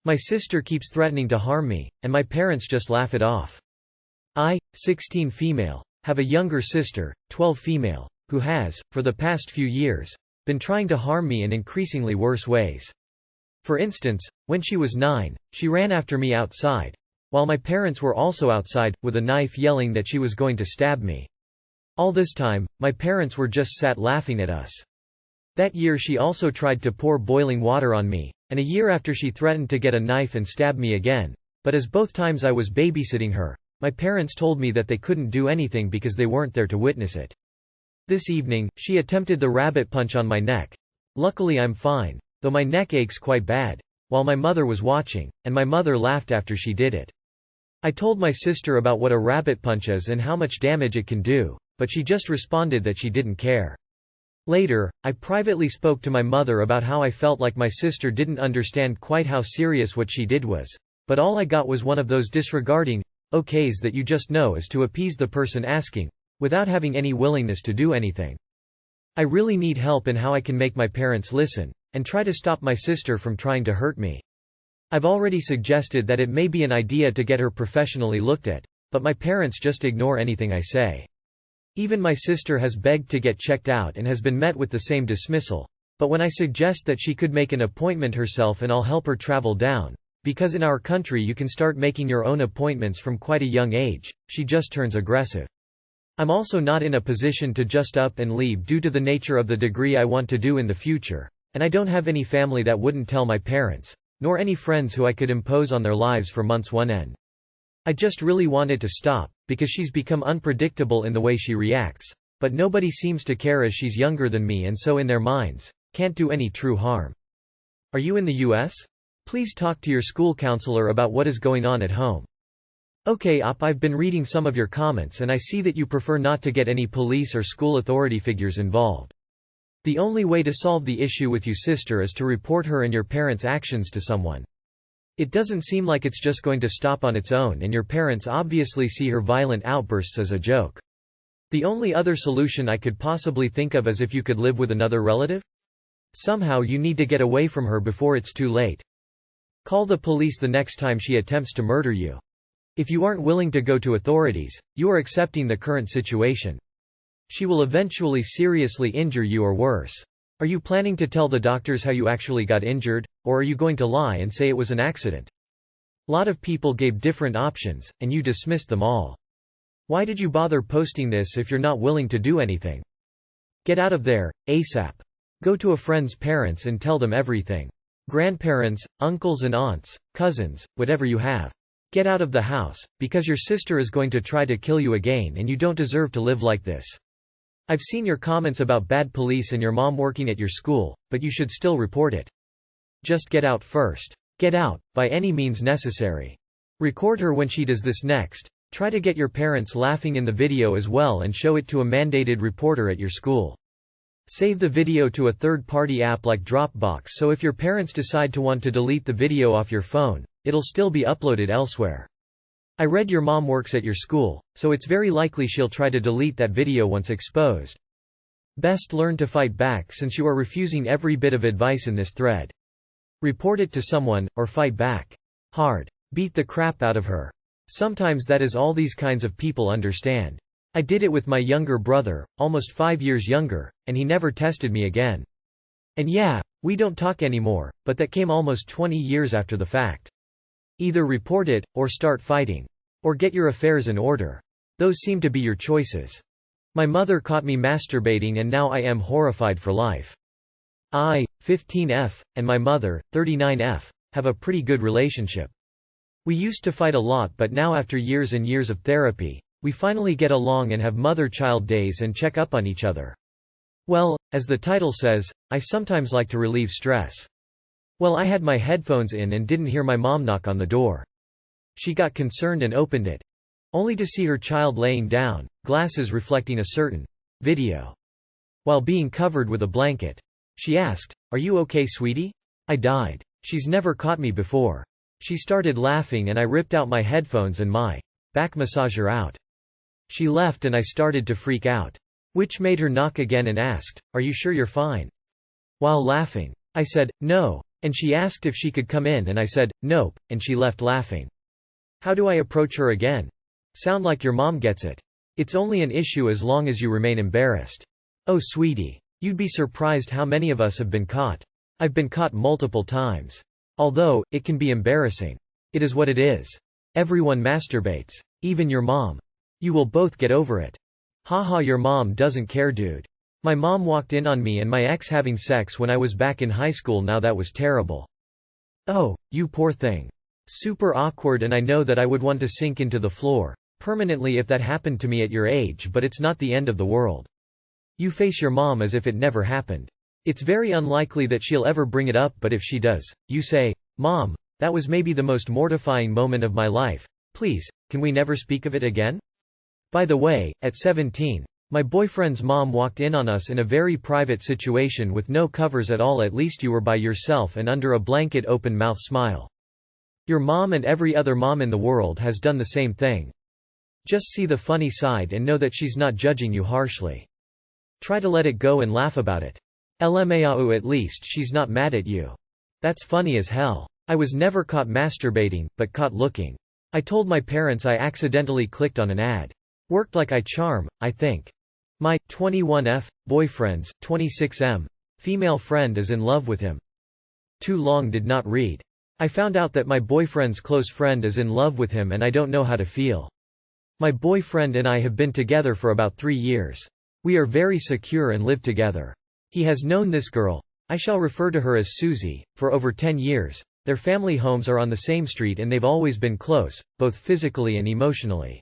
My sister keeps threatening to harm me, and my parents just laugh it off. I, 16 female, have a younger sister, 12 female, who has, for the past few years, been trying to harm me in increasingly worse ways. For instance, when she was 9, she ran after me outside, while my parents were also outside, with a knife, yelling that she was going to stab me. All this time, my parents were just sat laughing at us. That year she also tried to pour boiling water on me, and a year after she threatened to get a knife and stab me again, but as both times I was babysitting her, my parents told me that they couldn't do anything because they weren't there to witness it. This evening, she attempted the rabbit punch on my neck. Luckily I'm fine, though my neck aches quite bad, while my mother was watching, and my mother laughed after she did it. I told my sister about what a rabbit punch is and how much damage it can do, but she just responded that she didn't care. Later, I privately spoke to my mother about how I felt like my sister didn't understand quite how serious what she did was, but all I got was one of those disregarding okays that you just know is to appease the person asking, without having any willingness to do anything. I really need help in how I can make my parents listen, and try to stop my sister from trying to hurt me. I've already suggested that it may be an idea to get her professionally looked at, but my parents just ignore anything I say. Even my sister has begged to get checked out and has been met with the same dismissal, but when I suggest that she could make an appointment herself and I'll help her travel down, because in our country you can start making your own appointments from quite a young age, she just turns aggressive. I'm also not in a position to just up and leave due to the nature of the degree I want to do in the future, and I don't have any family that wouldn't tell my parents, nor any friends who I could impose on their lives for months on end. I just really want it to stop, because she's become unpredictable in the way she reacts, but nobody seems to care as she's younger than me and so in their minds, can't do any true harm. Are you in the US? Please talk to your school counselor about what is going on at home. Okay, I've been reading some of your comments and I see that you prefer not to get any police or school authority figures involved. The only way to solve the issue with you sister is to report her and your parents' actions to someone. It doesn't seem like it's just going to stop on its own and your parents obviously see her violent outbursts as a joke. The only other solution I could possibly think of is if you could live with another relative? Somehow you need to get away from her before it's too late. Call the police the next time she attempts to murder you. If you aren't willing to go to authorities, you are accepting the current situation. She will eventually seriously injure you or worse. Are you planning to tell the doctors how you actually got injured, or are you going to lie and say it was an accident? Lot of people gave different options, and you dismissed them all. Why did you bother posting this if you're not willing to do anything? Get out of there, ASAP. Go to a friend's parents and tell them everything. Grandparents, uncles and aunts, cousins, whatever you have. Get out of the house, because your sister is going to try to kill you again and you don't deserve to live like this. I've seen your comments about bad police and your mom working at your school, but you should still report it. Just get out first. Get out, by any means necessary. Record her when she does this next. Try to get your parents laughing in the video as well and show it to a mandated reporter at your school. Save the video to a third-party app like Dropbox so if your parents decide to want to delete the video off your phone, it'll still be uploaded elsewhere. I read your mom works at your school, so it's very likely she'll try to delete that video once exposed. Best learn to fight back since you are refusing every bit of advice in this thread. Report it to someone, or fight back. Hard. Beat the crap out of her. Sometimes that is all these kinds of people understand. I did it with my younger brother, almost 5 years younger, and he never tested me again. And yeah, we don't talk anymore, but that came almost 20 years after the fact. Either report it, or start fighting. Or get your affairs in order. Those seem to be your choices. My mother caught me masturbating and now I am horrified for life. I, 15F, and my mother, 39F, have a pretty good relationship. We used to fight a lot but now after years and years of therapy, we finally get along and have mother-child days and check up on each other. Well, as the title says, I sometimes like to relieve stress. Well, I had my headphones in and didn't hear my mom knock on the door. She got concerned and opened it. Only to see her child laying down, glasses reflecting a certain video, while being covered with a blanket. She asked, "Are you okay, sweetie?" I died. She's never caught me before. She started laughing and I ripped out my headphones and my back massager out. She left and I started to freak out. Which made her knock again and asked, "Are you sure you're fine?" While laughing. I said, "No, And she asked if she could come in and I said, nope, and she left laughing. How do I approach her again? Sound like your mom gets it. It's only an issue as long as you remain embarrassed. Oh sweetie. You'd be surprised how many of us have been caught. I've been caught multiple times. Although, it can be embarrassing. It is what it is. Everyone masturbates. Even your mom. You will both get over it. Haha, your mom doesn't care, dude. My mom walked in on me and my ex having sex when I was back in high school. Now that was terrible. Oh, you poor thing. Super awkward, and I know that I would want to sink into the floor permanently if that happened to me at your age, but it's not the end of the world. You face your mom as if it never happened. It's very unlikely that she'll ever bring it up, but if she does, you say, Mom, that was maybe the most mortifying moment of my life. Please, can we never speak of it again? By the way, at 17, my boyfriend's mom walked in on us in a very private situation with no covers at all. At least you were by yourself and under a blanket, open mouth smile. Your mom and every other mom in the world has done the same thing. Just see the funny side and know that she's not judging you harshly. Try to let it go and laugh about it. LMAO, at least she's not mad at you. That's funny as hell. I was never caught masturbating, but caught looking. I told my parents I accidentally clicked on an ad. Worked like a charm, I think. My 21F boyfriend's 26M female friend is in love with him. Too long did not read. I found out that my boyfriend's close friend is in love with him and I don't know how to feel. My boyfriend and I have been together for about 3 years. We are very secure and live together. He has known this girl, I shall refer to her as Susie, for over 10 years. Their family homes are on the same street and they've always been close, both physically and emotionally.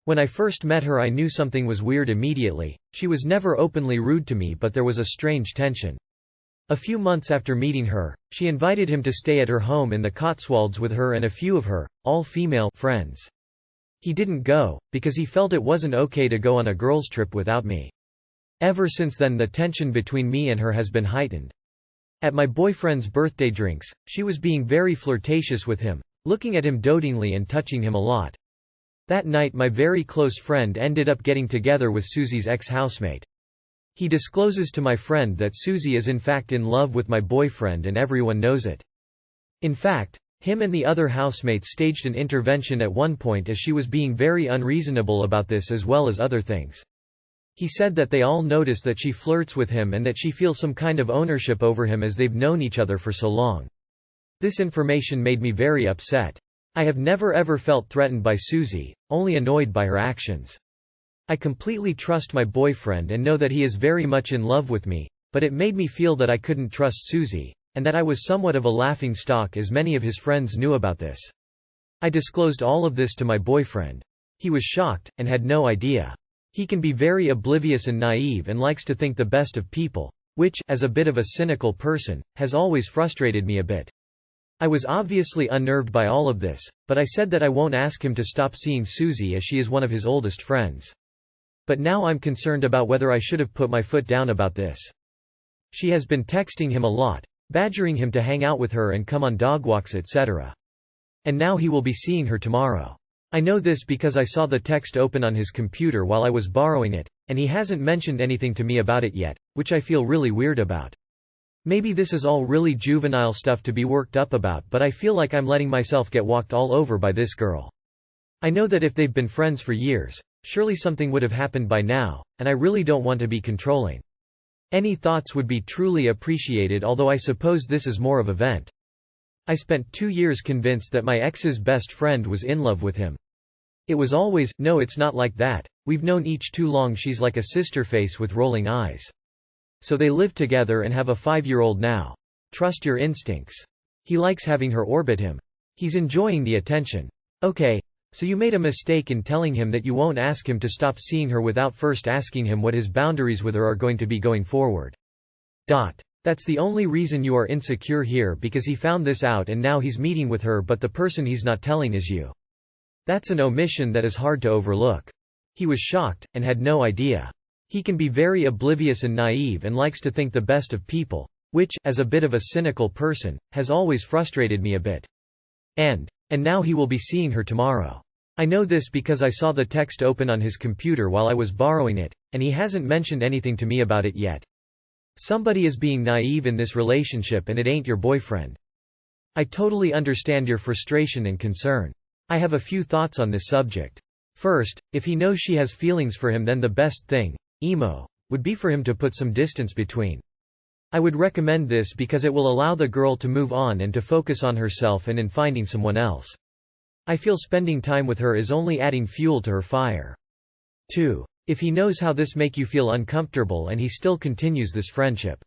When I first met her I knew something was weird immediately. She was never openly rude to me, but there was a strange tension. A few months after meeting her, she invited him to stay at her home in the Cotswolds with her and a few of her, all-female, friends. He didn't go, because he felt it wasn't okay to go on a girls' trip without me. Ever since then the tension between me and her has been heightened. At my boyfriend's birthday drinks, she was being very flirtatious with him, looking at him dotingly and touching him a lot. That night my very close friend ended up getting together with Susie's ex-housemate. He discloses to my friend that Susie is in fact in love with my boyfriend and everyone knows it. In fact, him and the other housemates staged an intervention at one point as she was being very unreasonable about this as well as other things. He said that they all notice that she flirts with him and that she feels some kind of ownership over him as they've known each other for so long. This information made me very upset. I have never ever felt threatened by Susie, only annoyed by her actions. I completely trust my boyfriend and know that he is very much in love with me, but it made me feel that I couldn't trust Susie, and that I was somewhat of a laughing stock as many of his friends knew about this. I disclosed all of this to my boyfriend. He was shocked, and had no idea. He can be very oblivious and naive and likes to think the best of people, which, as a bit of a cynical person, has always frustrated me a bit. I was obviously unnerved by all of this, but I said that I won't ask him to stop seeing Susie as she is one of his oldest friends. But now I'm concerned about whether I should have put my foot down about this. She has been texting him a lot, badgering him to hang out with her and come on dog walks, etc. And now he will be seeing her tomorrow. I know this because I saw the text open on his computer while I was borrowing it, and he hasn't mentioned anything to me about it yet, which I feel really weird about. Maybe this is all really juvenile stuff to be worked up about, but I feel like I'm letting myself get walked all over by this girl. I know that if they've been friends for years, surely something would have happened by now, and I really don't want to be controlling. Any thoughts would be truly appreciated, although I suppose this is more of a vent. I spent 2 years convinced that my ex's best friend was in love with him. It was always, no, it's not like that, we've known each too long, she's like a sister face with rolling eyes. So they live together and have a 5-year-old now. Trust your instincts. He likes having her orbit him. He's enjoying the attention. Okay, so you made a mistake in telling him that you won't ask him to stop seeing her without first asking him what his boundaries with her are going to be going forward. That's the only reason you are insecure here, because he found this out and now he's meeting with her, but the person he's not telling is you. That's an omission that is hard to overlook. He was shocked, and had no idea. He can be very oblivious and naive and likes to think the best of people, which, as a bit of a cynical person, has always frustrated me a bit. And now he will be seeing her tomorrow. I know this because I saw the text open on his computer while I was borrowing it, and he hasn't mentioned anything to me about it yet. Somebody is being naive in this relationship and it ain't your boyfriend. I totally understand your frustration and concern. I have a few thoughts on this subject. First, if he knows she has feelings for him, then the best thing, emo, would be for him to put some distance between. I would recommend this because it will allow the girl to move on and to focus on herself and in finding someone else. I feel spending time with her is only adding fuel to her fire. 2. If he knows how this make you feel uncomfortable and he still continues this friendship.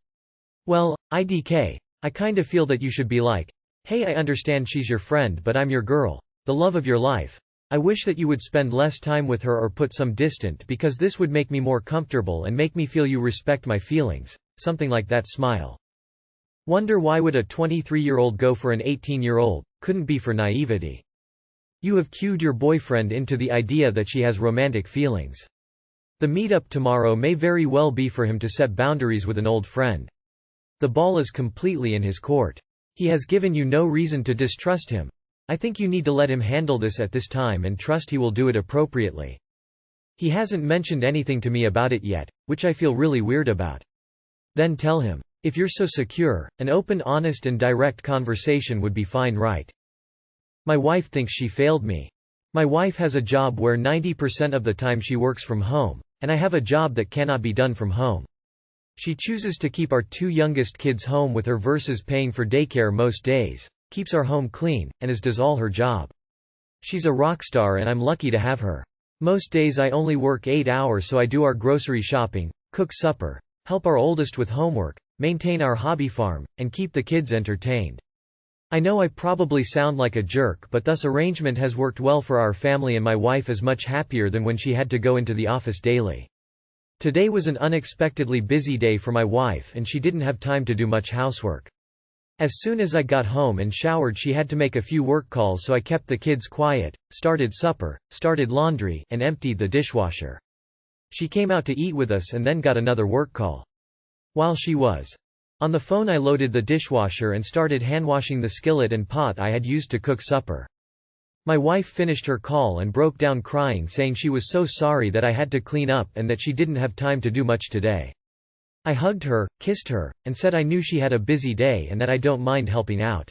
Well, IDK, I kinda feel that you should be like, hey, I understand she's your friend, but I'm your girl, the love of your life. I wish that you would spend less time with her or put some distance because this would make me more comfortable and make me feel you respect my feelings. Something like that. Smile. Wonder why would a 23-year-old go for an 18-year-old? Couldn't be for naivety. You have cued your boyfriend into the idea that she has romantic feelings. The meetup tomorrow may very well be for him to set boundaries with an old friend. The ball is completely in his court. He has given you no reason to distrust him. I think you need to let him handle this at this time and trust he will do it appropriately. He hasn't mentioned anything to me about it yet, which I feel really weird about. Then tell him. If you're so secure, an open, honest and direct conversation would be fine, right? My wife thinks she failed me. My wife has a job where 90% of the time she works from home, and I have a job that cannot be done from home. She chooses to keep our 2 youngest kids home with her versus paying for daycare most days, keeps our home clean, and as does all her job. She's a rock star and I'm lucky to have her. Most days I only work 8 hours, so I do our grocery shopping, cook supper, help our oldest with homework, maintain our hobby farm, and keep the kids entertained. I know I probably sound like a jerk, but this arrangement has worked well for our family and my wife is much happier than when she had to go into the office daily. Today was an unexpectedly busy day for my wife and she didn't have time to do much housework. As soon as I got home and showered, she had to make a few work calls, so I kept the kids quiet, started supper, started laundry, and emptied the dishwasher. She came out to eat with us and then got another work call. While she was on the phone, I loaded the dishwasher and started handwashing the skillet and pot I had used to cook supper. My wife finished her call and broke down crying, saying she was so sorry that I had to clean up and that she didn't have time to do much today. I hugged her, kissed her, and said I knew she had a busy day and that I don't mind helping out.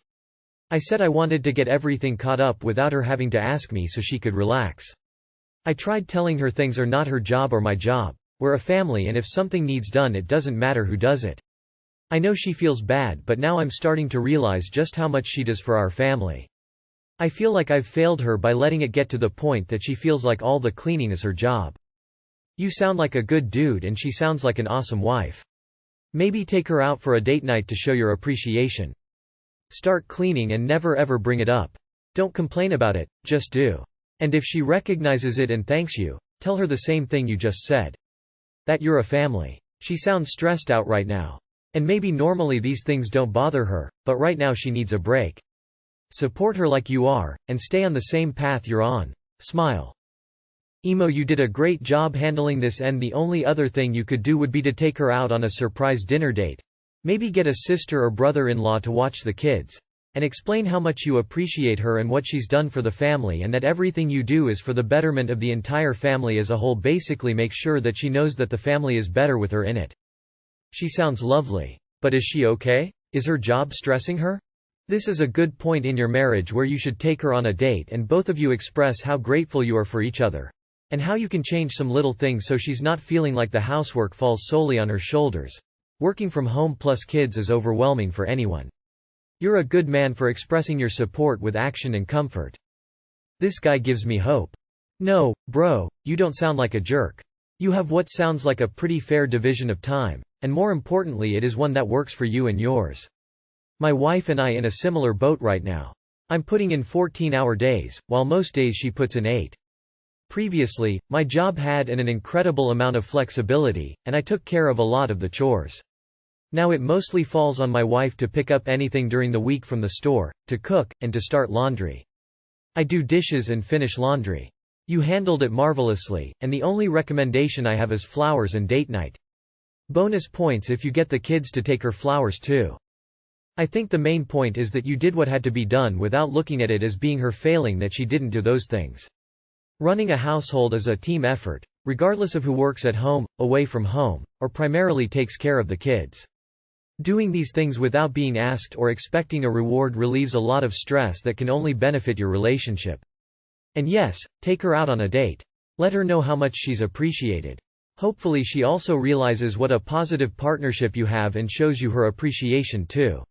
I said I wanted to get everything caught up without her having to ask me so she could relax. I tried telling her things are not her job or my job. We're a family and if something needs done it doesn't matter who does it. I know she feels bad, but now I'm starting to realize just how much she does for our family. I feel like I've failed her by letting it get to the point that she feels like all the cleaning is her job. You sound like a good dude and she sounds like an awesome wife. Maybe take her out for a date night to show your appreciation. Start cleaning and never ever bring it up. Don't complain about it, just do. And if she recognizes it and thanks you, tell her the same thing you just said. That you're a family. She sounds stressed out right now. And maybe normally these things don't bother her, but right now she needs a break. Support her like you are, and stay on the same path you're on. Smile. Emo, you did a great job handling this, and the only other thing you could do would be to take her out on a surprise dinner date. Maybe get a sister or brother-in-law to watch the kids. And explain how much you appreciate her and what she's done for the family and that everything you do is for the betterment of the entire family as a whole. Basically make sure that she knows that the family is better with her in it. She sounds lovely. But is she okay? Is her job stressing her? This is a good point in your marriage where you should take her on a date and both of you express how grateful you are for each other. And how you can change some little things so she's not feeling like the housework falls solely on her shoulders. Working from home plus kids is overwhelming for anyone. You're a good man for expressing your support with action and comfort. This guy gives me hope. No, bro, you don't sound like a jerk. You have what sounds like a pretty fair division of time, and more importantly it is one that works for you and yours. My wife and I in a similar boat right now. I'm putting in 14-hour days, while most days she puts in 8. Previously, my job had an incredible amount of flexibility, and I took care of a lot of the chores. Now it mostly falls on my wife to pick up anything during the week from the store, to cook, and to start laundry. I do dishes and finish laundry. You handled it marvelously, and the only recommendation I have is flowers and date night. Bonus points if you get the kids to take her flowers too. I think the main point is that you did what had to be done without looking at it as being her failing that she didn't do those things. Running a household is a team effort. regardless of who works at home, away from home, or primarily takes care of the kids. Doing these things without being asked or expecting a reward relieves a lot of stress that can only benefit your relationship. And yes, take her out on a date. Let her know how much she's appreciated. Hopefully she also realizes what a positive partnership you have and shows you her appreciation too.